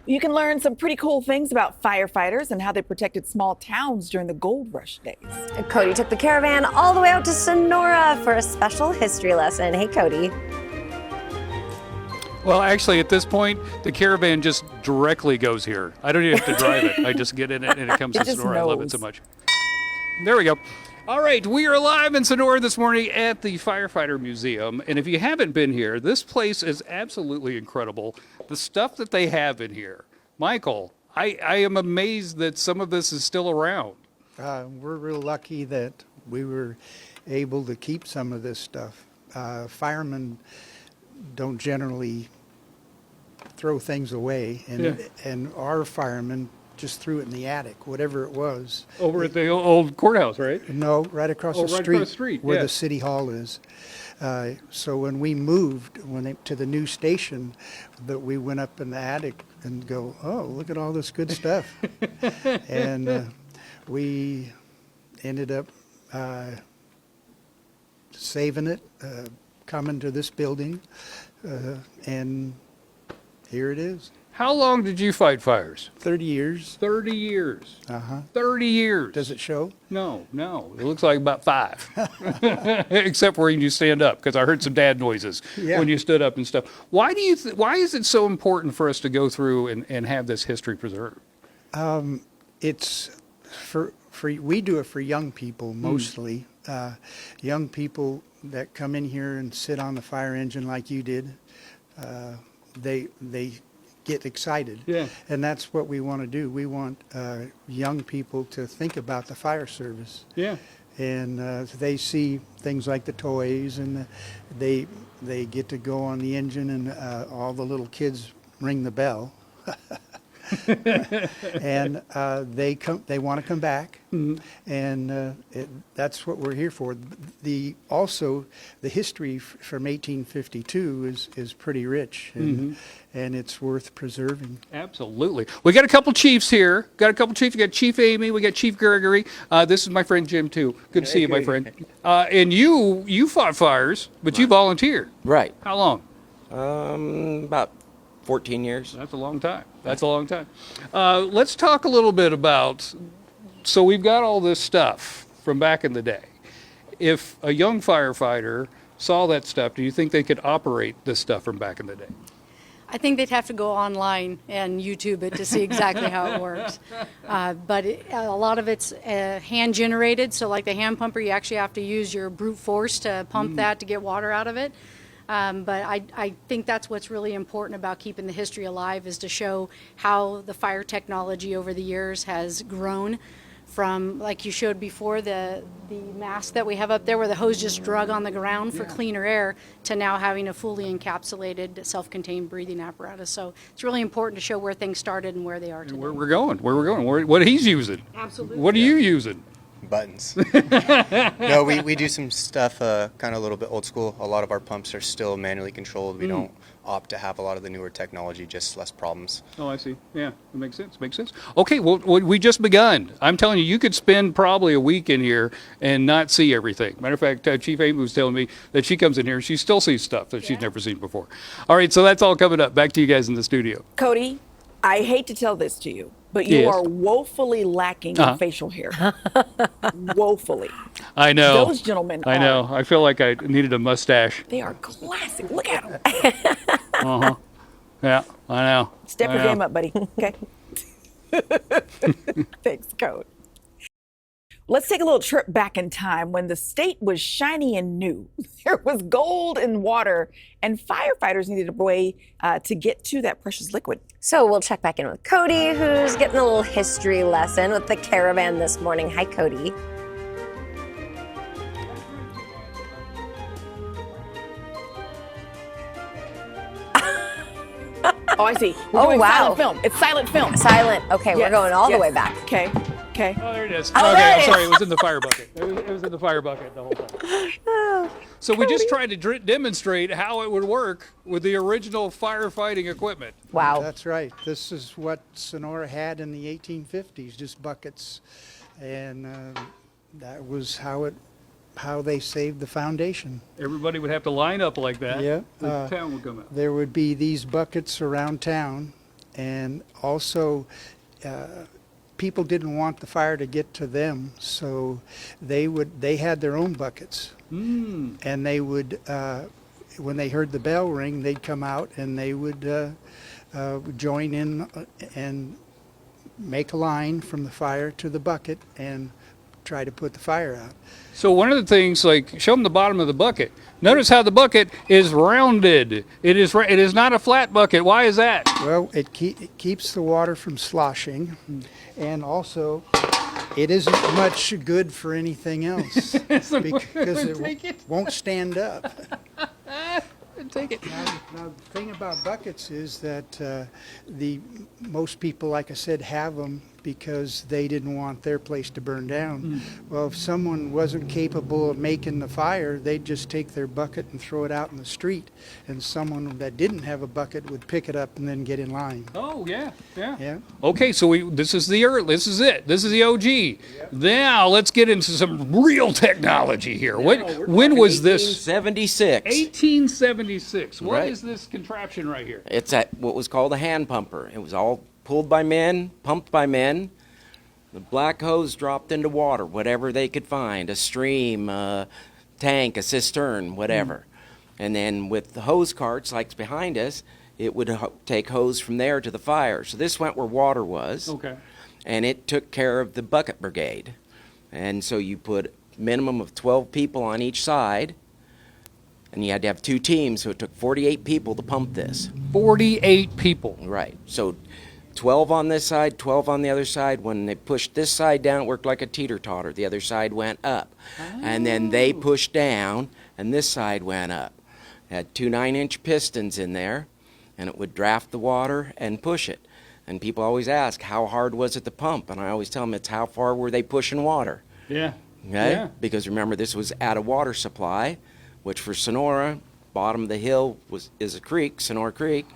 You can learn some pretty cool things about firefighters and how they protected small towns during the gold rush days. Cody took the Caravan all the way out to Sonora for a special history lesson. Hey, Cody. Well, actually, at this point, the Caravan just directly goes here. I don't even have to drive it. I just get in it and it comes to Sonora. I love it so much. There we go. All right, we are live in Sonora this morning at the Firefighter Museum. And if you haven't been here, this place is absolutely incredible. The stuff that they have in here. Michael, I am amazed that some of this is still around. We're real lucky that we were able to keep some of this stuff. Firemen don't generally throw things away, and our firemen just threw it in the attic, whatever it was. Over at the old courthouse, right? No, right across the street, across the street, where the city hall is. So when we moved to the new station, that we went up in the attic and go, oh, look at all this good stuff. And we ended up saving it, coming to this building, and here it is. How long did you fight fires? 30 years. 30 years. 30 years. Does it show? No. It looks like about 5. Except where you stand up, because I heard some dad noises when you stood up and stuff. Why is it so important for us to go through and have this history preserved? It's for we do it for young people mostly. Young people that come in here and sit on the fire engine like you did. They get excited, and that's what we want to do. We want young people to think about the fire service, and they see things like the toys, and they get to go on the engine, and all the little kids ring the bell. And they want to come back, and that's what we're here for. Also the history from 1852 is pretty rich, and it's worth preserving. Absolutely. We got a couple chiefs here. We got Chief Amy. We got Chief Gregory. This is my friend Jim too. Good to see you, my friend. And you fought fires, but you volunteered. Right. How long? About 14 years. That's a long time. Let's talk a little bit about, so we've got all this stuff from back in the day. If a young firefighter saw that stuff, do you think they could operate this stuff from back in the day? I think they'd have to go online and YouTube it to see exactly how it works. But a lot of it's hand generated, so like the hand pumper, you actually have to use your brute force to pump that to get water out of it. But I think that's what's really important about keeping the history alive, is to show how the fire technology over the years has grown from, like you showed before, the mask that we have up there where the hose just drug on the ground for cleaner air, to now having a fully encapsulated self-contained breathing apparatus. So it's really important to show where things started and where they are today. And where we're going, what he's using. Absolutely. What are you using? Buttons. No, we do some stuff kind of a little bit old school. A lot of our pumps are still manually controlled. We don't opt to have a lot of the newer technology, just less problems. Oh, I see. Yeah, it makes sense. Okay, well, we just begun. I'm telling you, you could spend probably a week in here and not see everything. Matter of fact, Chief Amy was telling me that she comes in here and she still sees stuff that she's never seen before. All right, so that's all coming up. Back to you guys in the studio. Cody, I hate to tell this to you, but you are woefully lacking in facial hair. Woefully. I know. Those gentlemen I know. I feel like I needed a mustache. They are classic. Look at them. Yeah, I know. Step your game up, buddy. Okay. Thanks, Cody. Let's take a little trip back in time when the state was shiny and new. There was gold in water, and firefighters needed a way to get to that precious liquid. So we'll check back in with Cody, who's getting a little history lesson with the Caravan this morning. Hi, Cody. Oh, I see. We're doing silent film. It's silent film. Silent. Okay, we're going all the way back. Okay. Oh, there it is. Oh, okay, there I'm it sorry. is. It was in the fire bucket. It was in the fire bucket the whole time. So we just tried to demonstrate how it would work with the original firefighting equipment. Wow. That's right. This is what Sonora had in the 1850s, just buckets, and that was how they saved the foundation. Everybody would have to line up like that. Yeah. The town would come out. There would be these buckets around town, and also people didn't want the fire to get to them, so they had their own buckets, and they would when they heard the bell ring, they'd come out and they would join in and make a line from the fire to the bucket and try to put the fire out. So one of the things, like, show them the bottom of the bucket. Notice how the bucket is rounded. It is not a flat bucket. Why is that? Well, it keeps the water from sloshing, and also it isn't much good for anything else because it won't stand up. Take it. Now, the thing about buckets is that most people, like I said, have them because they didn't want their place to burn down. Well, if someone wasn't capable of making the fire, they'd just take their bucket and throw it out in the street, and someone that didn't have a bucket would pick it up and then get in line. Oh, yeah. Yeah. Okay, so this is it. This is the OG. Yep. Now let's get into some real technology here. When was this? 1876. 1876. What Right. is this contraption right here? It's what was called a hand pumper. It was all pulled by men, pumped by men. The black hose dropped into water, whatever they could find, a stream, a tank, a cistern, whatever. And then with the hose carts, like behind us, it would take hose from there to the fire. So this went where water was. Okay. And it took care of the bucket brigade. And so you put a minimum of 12 people on each side, and you had to have 2 teams, so it took 48 people to pump this. 48 people. Right. So 12 on this side, 12 on the other side. When they pushed this side down, it worked like a teeter-totter. The other side went up. And then they pushed down, and this side went up. It had 2 9-inch pistons in there, and it would draft the water and push it. And people always ask, how hard was it to pump? And I always tell them, it's how far were they pushing water? Yeah. Okay? Yeah. Because remember, this was at a water supply, which for Sonora, bottom of the hill is a creek, Sonora Creek,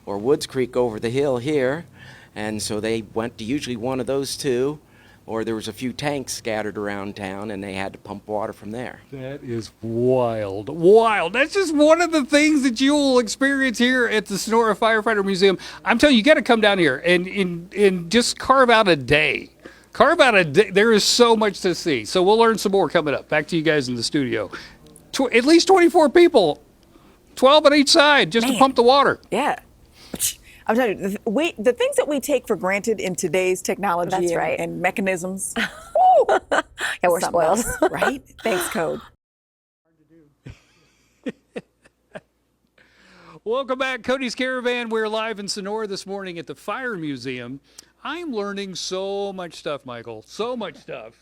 or Woods Creek over the hill here. And so they went to usually one of those 2, or there was a few tanks scattered around town, and they had to pump water from there. That is wild. Wild. That's just one of the things that you will experience here at the Sonora Firefighter Museum. I'm telling you, you got to come down here and just carve out a day. Carve out a day. There is so much to see. So we'll learn some more coming up. Back to you guys in the studio. At least 24 people, 12 on each side, just to pump the water. Yeah. I'm telling you, the things that we take for granted in today's technology That's right. and mechanisms. Yeah, we're Something spoiled. else, right? Thanks, Code. Welcome back, Cody's Caravan. We're live in Sonora this morning at the Fire Museum. I'm learning so much stuff, Michael. So much stuff.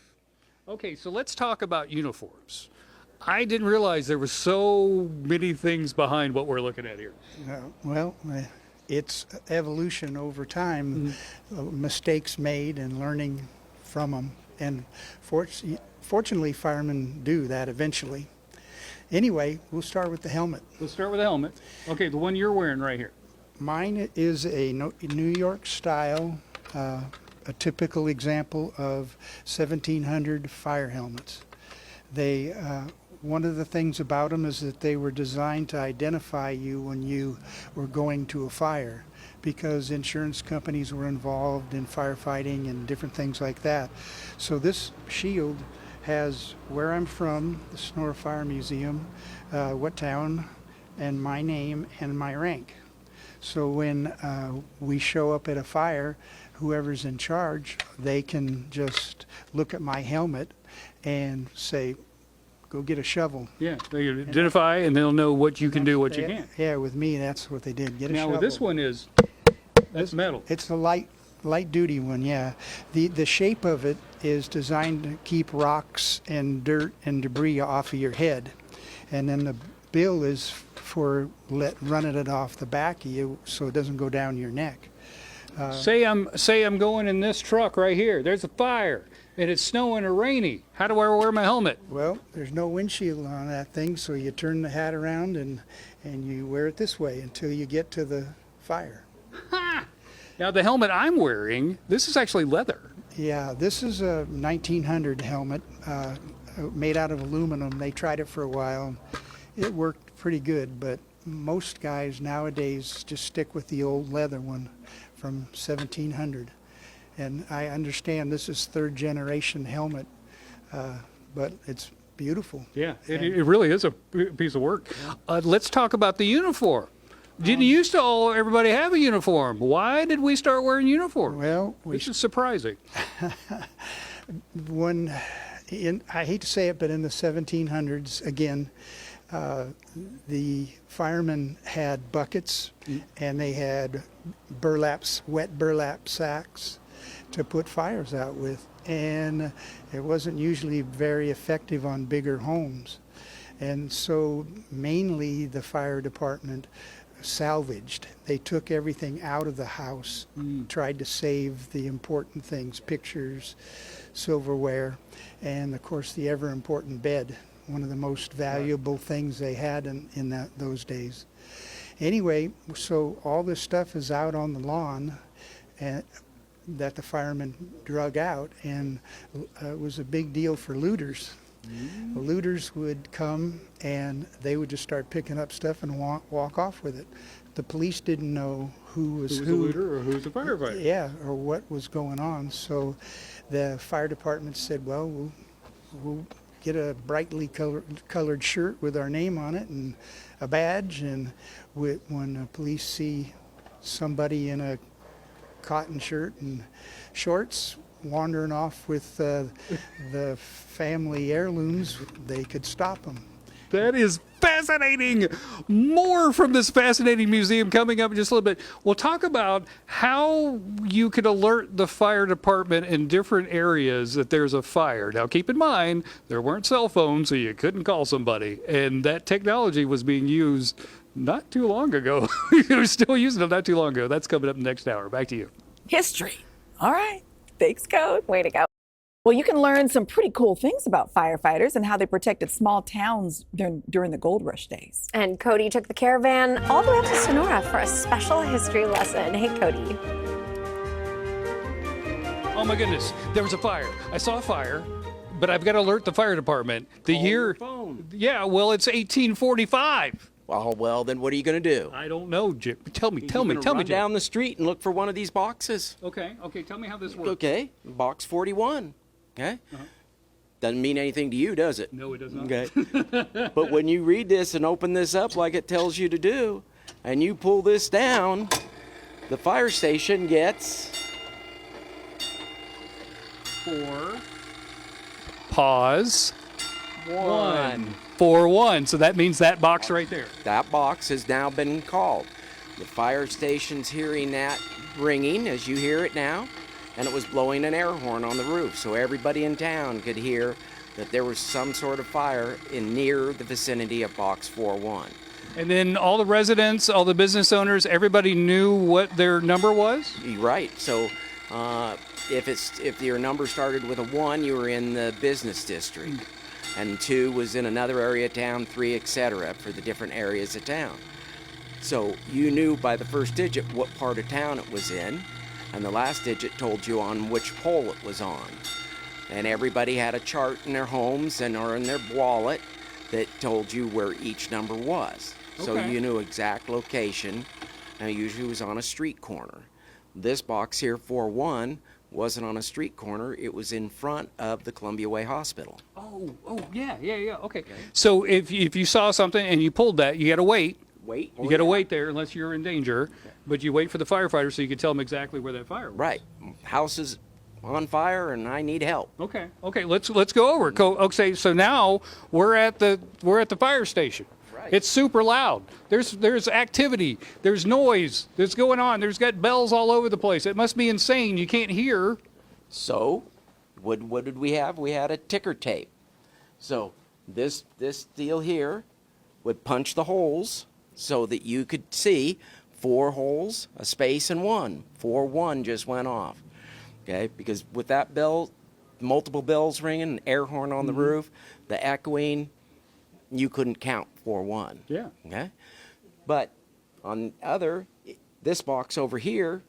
Okay, so let's talk about uniforms. I didn't realize there were so many things behind what we're looking at here. Well, it's evolution over time, mistakes made and learning from them. And fortunately, firemen do that eventually. Anyway, we'll start with the helmet. Let's start with the helmet. Okay, the one you're wearing right here. Mine is a New York style, a typical example of 1700 fire helmets. They one of the things about them is that they were designed to identify you when you were going to a fire, because insurance companies were involved in firefighting and different things like that. So this shield has where I'm from, the Sonora Fire Museum, what town, and my name and my rank. So when we show up at a fire, whoever's in charge, they can just look at my helmet and say, go get a shovel. Yeah, they identify and they'll know what you can do, what you can't. Yeah, with me, that's what they did. Get a shovel. Now, this one that's metal. It's a light duty one, yeah. The shape of it is designed to keep rocks and dirt and debris off of your head. And then the bill is for running it off the back of you so it doesn't go down your neck. Say I'm going in this truck right here. There's a fire and it's snowing or rainy. How do I wear my helmet? Well, there's no windshield on that thing, so you turn the hat around and you wear it this way until you get to the fire. Ha! Now the helmet I'm wearing, this is actually leather. Yeah, this is a 1900 helmet made out of aluminum. They tried it for a while. It worked pretty good, but most guys nowadays just stick with the old leather one from 1700. And I understand this is third generation helmet, but it's beautiful. Yeah, it really is a piece of work. Let's talk about the uniform. Didn't used to everybody have a uniform? Why did we start wearing uniforms? Well, Which is surprising. I hate to say it, but in the 1700s, again, the firemen had buckets and they had wet burlap sacks to put fires out with. And it wasn't usually very effective on bigger homes. And so mainly the fire department salvaged. They took everything out of the house, tried to save the important things, pictures, silverware, and of course the ever important bed, one of the most valuable things they had in those days. Anyway, so all this stuff is out on the lawn and that the firemen drug out, and it was a big deal for looters. The looters would come and they would just start picking up stuff and walk off with it. The police didn't know who was Who's the looter or who's the firefighter? Yeah, or what was going on. So the fire department said, well, we'll get a brightly colored shirt with our name on it and a badge, and when the police see somebody in a cotton shirt and shorts wandering off with the family heirlooms, they could stop them. That is fascinating. More from this fascinating museum coming up in just a little bit. We'll talk about how you could alert the fire department in different areas that there's a fire. Now, keep in mind, there weren't cell phones, so you couldn't call somebody. And that technology was being used not too long ago. We were still using it not too long ago. That's coming up next hour. Back to you. History. All right. Thanks, Code. Way to go. Well, you can learn some pretty cool things about firefighters and how they protected small towns during the gold rush days. And Cody took the Caravan all the way up to Sonora for a special history lesson. Hey, Cody. Oh my goodness, there was a fire. I saw a fire, but I've got to alert the fire department. The Call year, your phone. yeah, well, it's 1845. Well, then what are you going to do? I don't know, Jim. Tell me, Run Jim. down the street and look for one of these boxes. Okay, tell me how this works. Okay, box 41. Okay? Doesn't mean anything to you, does it? No, it does not. Okay. But when you read this and open this up like it tells you to do, and you pull this down, the fire station gets 4. Pause. 1. 4-1. So that means that box right there. That box has now been called. The fire station's hearing that ringing as you hear it now, and it was blowing an air horn on the roof so everybody in town could hear that there was some sort of fire near the vicinity of box 41. And then all the residents, all the business owners, everybody knew what their number was? You're right. So if your number started with a 1, you were in the business district. And 2 was in another area of town, 3, etc., for the different areas of town. So you knew by the first digit what part of town it was in, and the last digit told you on which pole it was on. And everybody had a chart in their homes or in their wallet that told you where each number was. So Okay. you knew exact location, and it usually was on a street corner. This box here, 41, wasn't on a street corner. It was in front of the Columbia Way Hospital. Oh, yeah, okay. So if you saw something and you pulled that, you got to wait. Wait. You got to wait there unless you're in danger, but you wait for the firefighter so you can tell them exactly where that fire was. Right. House is on fire and I need help. Okay, let's go over it. Okay, so now we're at the fire station. Right. It's super loud. There's activity. There's noise that's going on. There's got bells all over the place. It must be insane. You can't hear. So, what did we have? We had a ticker tape. So this deal here would punch the holes so that you could see 4 holes, a space, and 1. 4-1 just went off. Okay, because with that bell, multiple bells ringing, an air horn on the roof, the echoing, you couldn't count 4-1. Yeah. Okay, but on this box over here,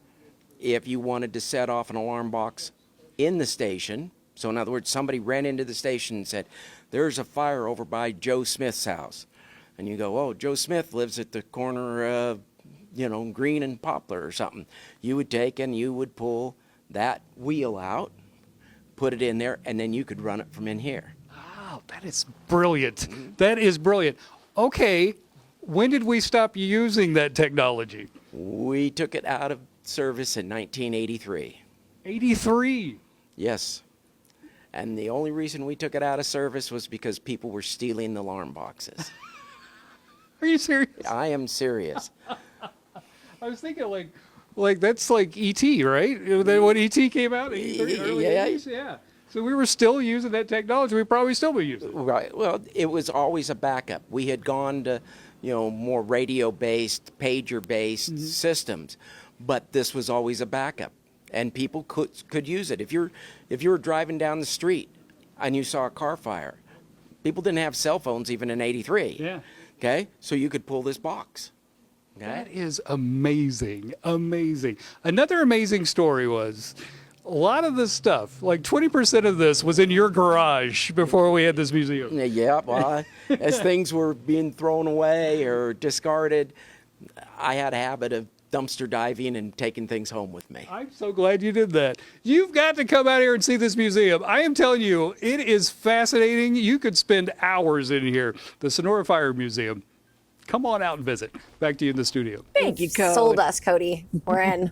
if you wanted to set off an alarm box in the station, so in other words, somebody ran into the station and said, "There's a fire over by Joe Smith's house," and you go, oh, Joe Smith lives at the corner of, Green and Poplar or something. You would take and you would pull that wheel out, put it in there, and then you could run it from in here. Wow, that is brilliant. That is brilliant. Okay, when did we stop using that technology? We took it out of service in 1983. 83. Yes. And the only reason we took it out of service was because people were stealing the alarm boxes. Are you serious? I am serious. I was thinking like that's like E.T., right? When E.T. came out, 83, early Yeah. 80s, yeah. So we were still using that technology. We probably still be using it. Right. Well, it was always a backup. We had gone to, more radio-based, pager-based systems, but this was always a backup, and people could use it. If you were driving down the street and you saw a car fire, people didn't have cell phones even in '83. Yeah. Okay, so you could pull this box. Okay? That is amazing. Amazing. Another amazing story was a lot of this stuff, like 20% of this was in your garage before we had this museum. Yeah, well, as things were being thrown away or discarded, I had a habit of dumpster diving and taking things home with me. I'm so glad you did that. You've got to come out here and see this museum. I am telling you, it is fascinating. You could spend hours in here. The Sonora Fire Museum. Come on out and visit. Back to you in the studio. Thank you, Cody. Sold us, Cody. We're in.